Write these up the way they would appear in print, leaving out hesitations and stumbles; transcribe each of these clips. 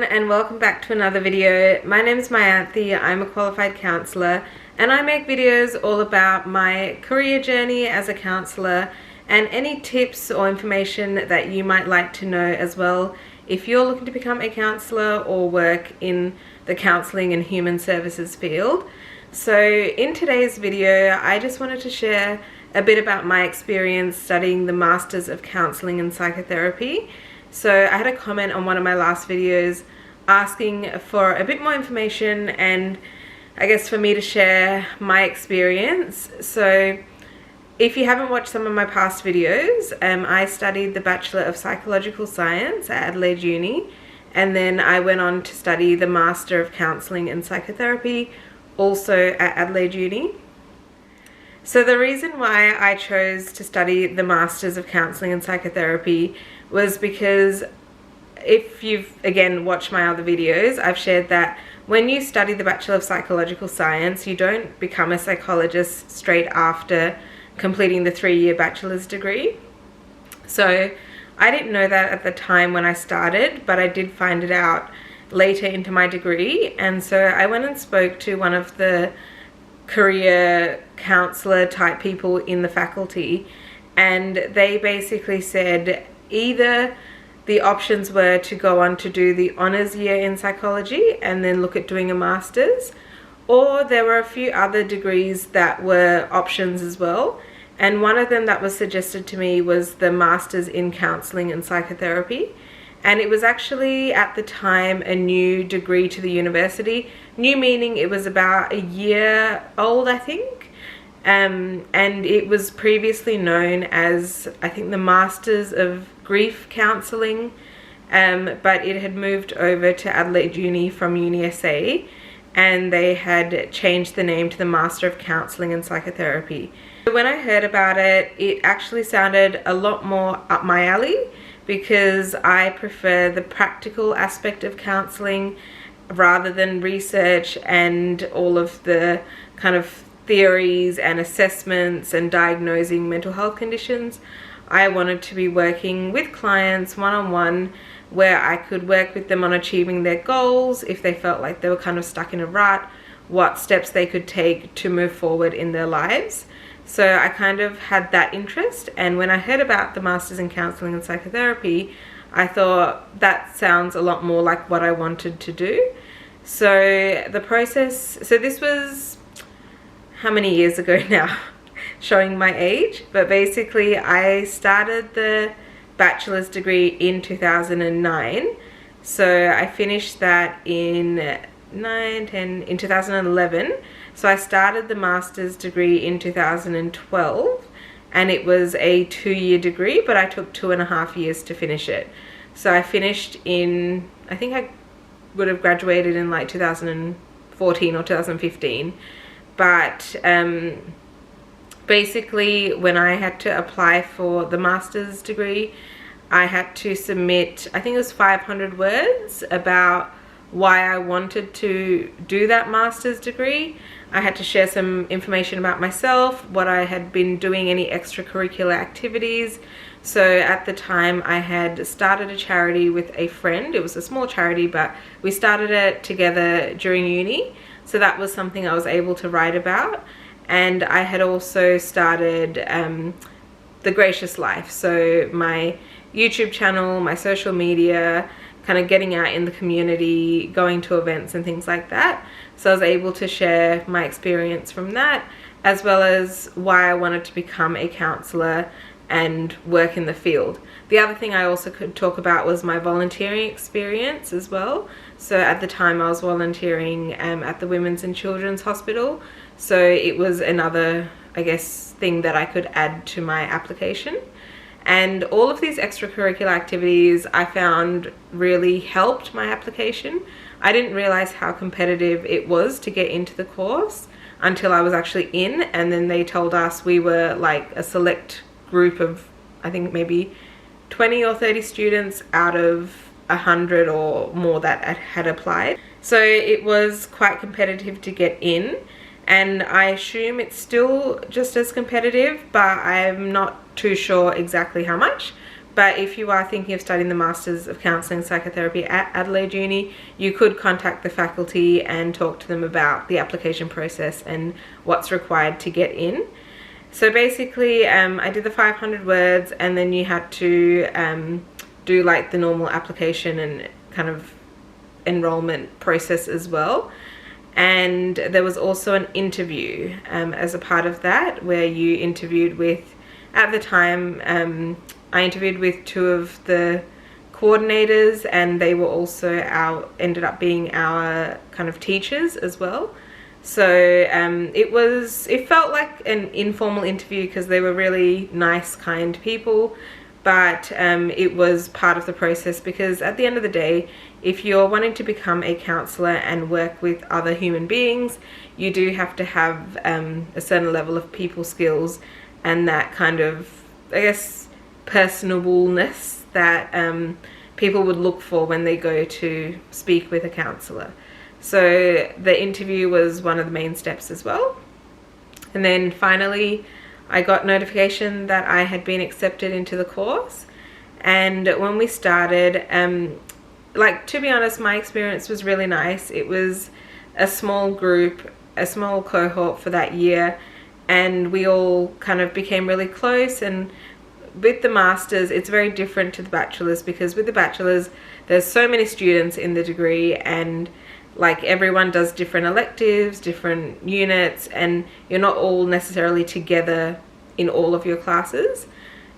and welcome back to another video. My name is Mayanthi, I'm a qualified counsellor and I make videos all about my career journey as a counsellor and any tips or information that you might like to know as well if you're looking to become a counsellor or work in the counselling and human services field. So in today's video, I just wanted to share a bit about my experience studying the Masters of Counselling and Psychotherapy. So I had a comment on one of my last videos asking for a bit more information and I guess for me to share my experience. So if you haven't watched some of my past videos, I studied the Bachelor of Psychological Science at Adelaide Uni, and then I went on to study the Master of Counselling and Psychotherapy also at Adelaide Uni. So the reason why I chose to study the Masters of Counselling and Psychotherapy was because if you've again watched my other videos, I've shared that when you study the Bachelor of Psychological Science, you don't become a psychologist straight after completing the 3-year bachelor's degree. So I didn't know that at the time when I started, but I did find it out later into my degree. And so I went and spoke to one of the career counsellor type people in the faculty, and they basically said either the options were to go on to do the honours year in psychology and then look at doing a master's, or there were a few other degrees that were options as well, and one of them that was suggested to me was the Masters in Counselling and Psychotherapy. And it was actually at the time a new degree to the university, new meaning it was about a year old, I think, and it was previously known as, I think, the Masters of Grief Counselling, but it had moved over to Adelaide Uni from Uni SA, and they had changed the name to the Master of Counselling and Psychotherapy. When I heard about it, it actually sounded a lot more up my alley, because I prefer the practical aspect of counselling rather than research and all of the kind of theories and assessments and diagnosing mental health conditions. I wanted to be working with clients one-on-one, where I could work with them on achieving their goals if they felt like they were kind of stuck in a rut, what steps they could take to move forward in their lives. So I kind of had that interest, and when I heard about the Masters in Counselling and Psychotherapy, I thought that sounds a lot more like what I wanted to do. So the process, so this was how many years ago now, showing my age, but basically I started the bachelor's degree in 2009. So I finished that in 2011. So I started the master's degree in 2012, and it was a 2-year degree, but I took 2.5 years to finish it. So I finished in, I think I would have graduated in like 2014 or 2015. But basically when I had to apply for the master's degree, I had to submit, I think it was 500 words about why I wanted to do that master's degree. I had to share some information about myself, what I had been doing, any extracurricular activities. So at the time I had started a charity with a friend. It was a small charity, but we started it together during uni. So that was something I was able to write about. And I had also started The Gracious Life. So my YouTube channel, my social media, kind of getting out in the community, going to events and things like that. So I was able to share my experience from that, as well as why I wanted to become a counsellor and work in the field. The other thing I also could talk about was my volunteering experience as well. So at the time I was volunteering at the Women's and Children's Hospital. So it was another, I guess, thing that I could add to my application. And all of these extracurricular activities I found really helped my application. I didn't realize how competitive it was to get into the course until I was actually in, and then they told us we were like a select group of, I think maybe 20 or 30 students out of 100 or more that had applied. So it was quite competitive to get in, and I assume it's still just as competitive, but I'm not too sure exactly how much. But if you are thinking of studying the Masters of Counselling and Psychotherapy at Adelaide Uni, you could contact the faculty and talk to them about the application process and what's required to get in. So basically, I did the 500 words, and then you had to do like the normal application and kind of enrollment process as well. And there was also an interview as a part of that, where you interviewed with, at the time, I interviewed with 2 of the coordinators, and they were also ended up being our kind of teachers as well. So it felt like an informal interview because they were really nice, kind people, but it was part of the process, because at the end of the day, if you're wanting to become a counsellor and work with other human beings, you do have to have a certain level of people skills and that kind of, I guess, personableness that people would look for when they go to speak with a counsellor. So the interview was one of the main steps as well. And then finally I got notification that I had been accepted into the course. And when we started, like, to be honest, my experience was really nice. It was a small group, a small cohort for that year, and we all kind of became really close. And with the Masters, it's very different to the Bachelors, because with the Bachelors there's so many students in the degree, and like everyone does different electives, different units, and you're not all necessarily together in all of your classes.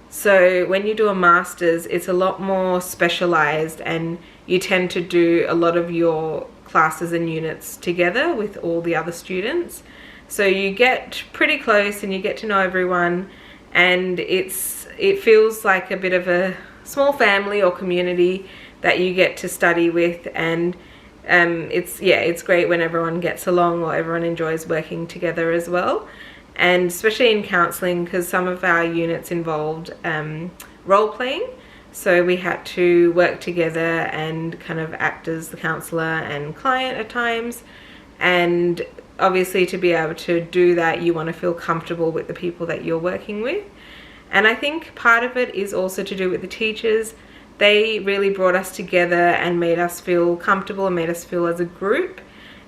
So when you do a Masters, it's a lot more specialized, and you tend to do a lot of your classes and units together with all the other students. So you get pretty close and you get to know everyone, and it feels like a bit of a small family or community that you get to study with. And it's great when everyone gets along, or everyone enjoys working together as well. And especially in counselling, because some of our units involved role playing, so we had to work together and kind of act as the counsellor and client at times. And obviously, to be able to do that, you want to feel comfortable with the people that you're working with. And I think part of it is also to do with the teachers. They really brought us together and made us feel comfortable and made us feel as a group.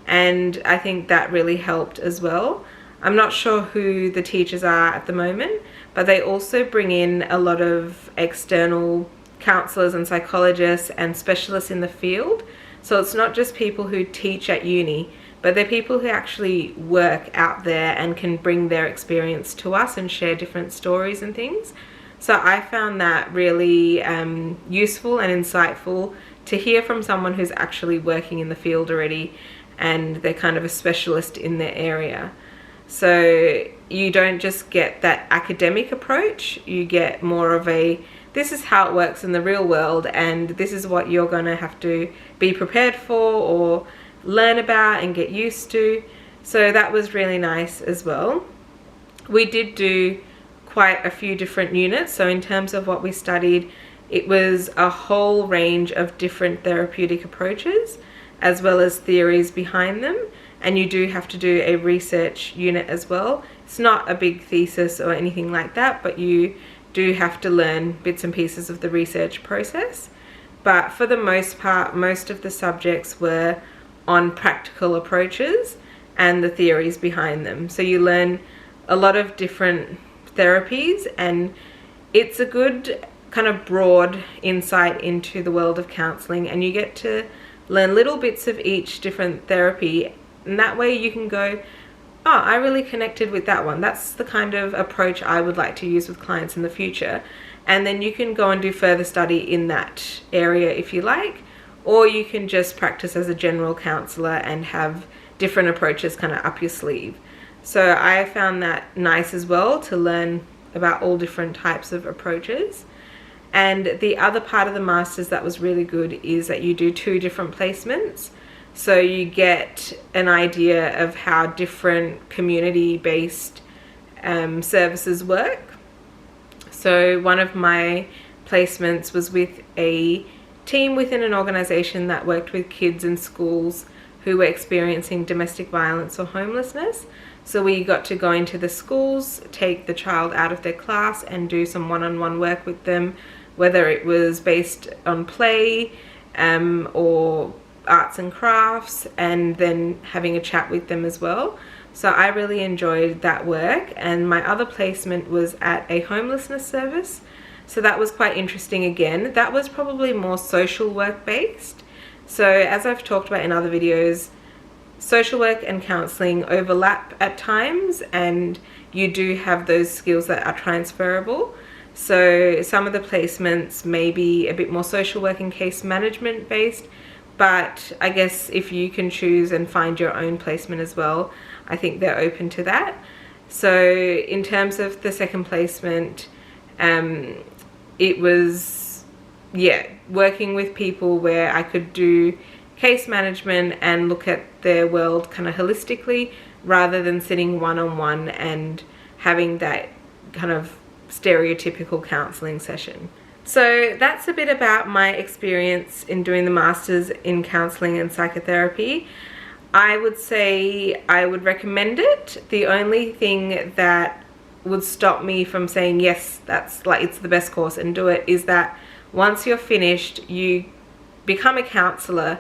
And I think that really helped as well. I'm not sure who the teachers are at the moment, but they also bring in a lot of external counsellors and psychologists and specialists in the field. So it's not just people who teach at uni, but they're people who actually work out there and can bring their experience to us and share different stories and things. So I found that really useful and insightful to hear from someone who's actually working in the field already, and they're kind of a specialist in their area. So you don't just get that academic approach, you get more of a, this is how it works in the real world, and this is what you're going to have to be prepared for or learn about and get used to. So that was really nice as well. We did do quite a few different units. So in terms of what we studied, it was a whole range of different therapeutic approaches as well as theories behind them. And you do have to do a research unit as well. It's not a big thesis or anything like that, but you do have to learn bits and pieces of the research process. But for the most part, most of the subjects were on practical approaches and the theories behind them. So you learn a lot of different therapies, and it's a good kind of broad insight into the world of counselling, and you get to learn little bits of each different therapy, and that way you can go, oh, I really connected with that one. That's the kind of approach I would like to use with clients in the future. And then you can go and do further study in that area if you like, or you can just practice as a general counsellor and have different approaches kind of up your sleeve. So I found that nice as well, to learn about all different types of approaches. And the other part of the Masters that was really good is that you do 2 different placements. So you get an idea of how different community-based services work. So one of my placements was with a team within an organisation that worked with kids in schools who were experiencing domestic violence or homelessness. So we got to go into the schools, take the child out of their class and do some one-on-one work with them whether it was based on play or arts and crafts, and then having a chat with them as well. So I really enjoyed that work. And my other placement was at a homelessness service, so that was quite interesting. Again, that was probably more social work based. So as I've talked about in other videos, social work and counselling overlap at times, and you do have those skills that are transferable. So some of the placements may be a bit more social work and case management based, but I guess if you can choose and find your own placement as well, I think they're open to that. So in terms of the second placement, it was, yeah, working with people where I could do case management and look at their world kind of holistically, rather than sitting one-on-one and having that kind of stereotypical counselling session. So that's a bit about my experience in doing the Masters in Counselling and Psychotherapy. I would say I would recommend it. The only thing that would stop me from saying yes, that's like it's the best course and do it, is that once you're finished, you become a counsellor,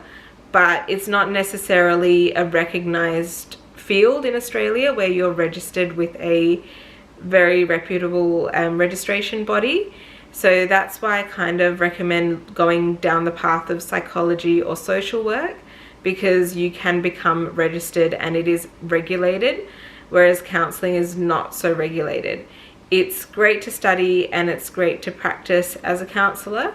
but it's not necessarily a recognised field in Australia where you're registered with a very reputable registration body. So that's why I kind of recommend going down the path of psychology or social work, because you can become registered and it is regulated, whereas counselling is not so regulated. It's great to study and it's great to practice as a counsellor,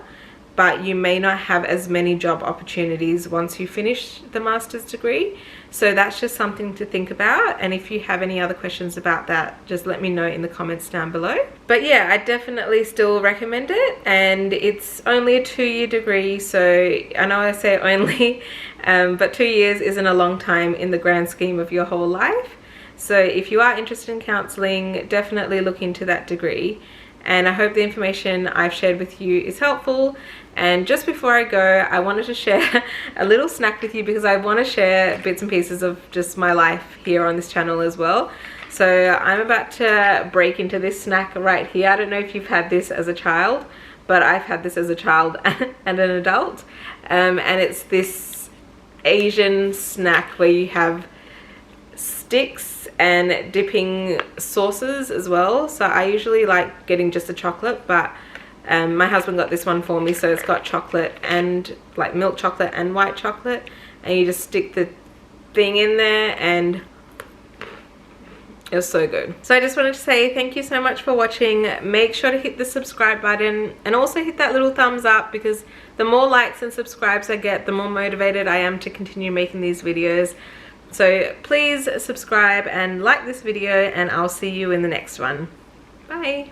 but you may not have as many job opportunities once you finish the master's degree. So that's just something to think about. And if you have any other questions about that, just let me know in the comments down below. But yeah, I definitely still recommend it. And it's only a 2-year degree. So I know I say only, but 2 years isn't a long time in the grand scheme of your whole life. So if you are interested in counselling, definitely look into that degree. And I hope the information I've shared with you is helpful. And just before I go, I wanted to share a little snack with you, because I want to share bits and pieces of just my life here on this channel as well. So I'm about to break into this snack right here. I don't know if you've had this as a child, but I've had this as a child and an adult. And it's this Asian snack where you have sticks and dipping sauces as well. So I usually like getting just a chocolate, but my husband got this one for me, so it's got chocolate and like milk chocolate and white chocolate, and you just stick the thing in there and it was so good. So I just wanted to say thank you so much for watching. Make sure to hit the subscribe button and also hit that little thumbs up, because the more likes and subscribes I get, the more motivated I am to continue making these videos. So please subscribe and like this video, and I'll see you in the next one. Bye.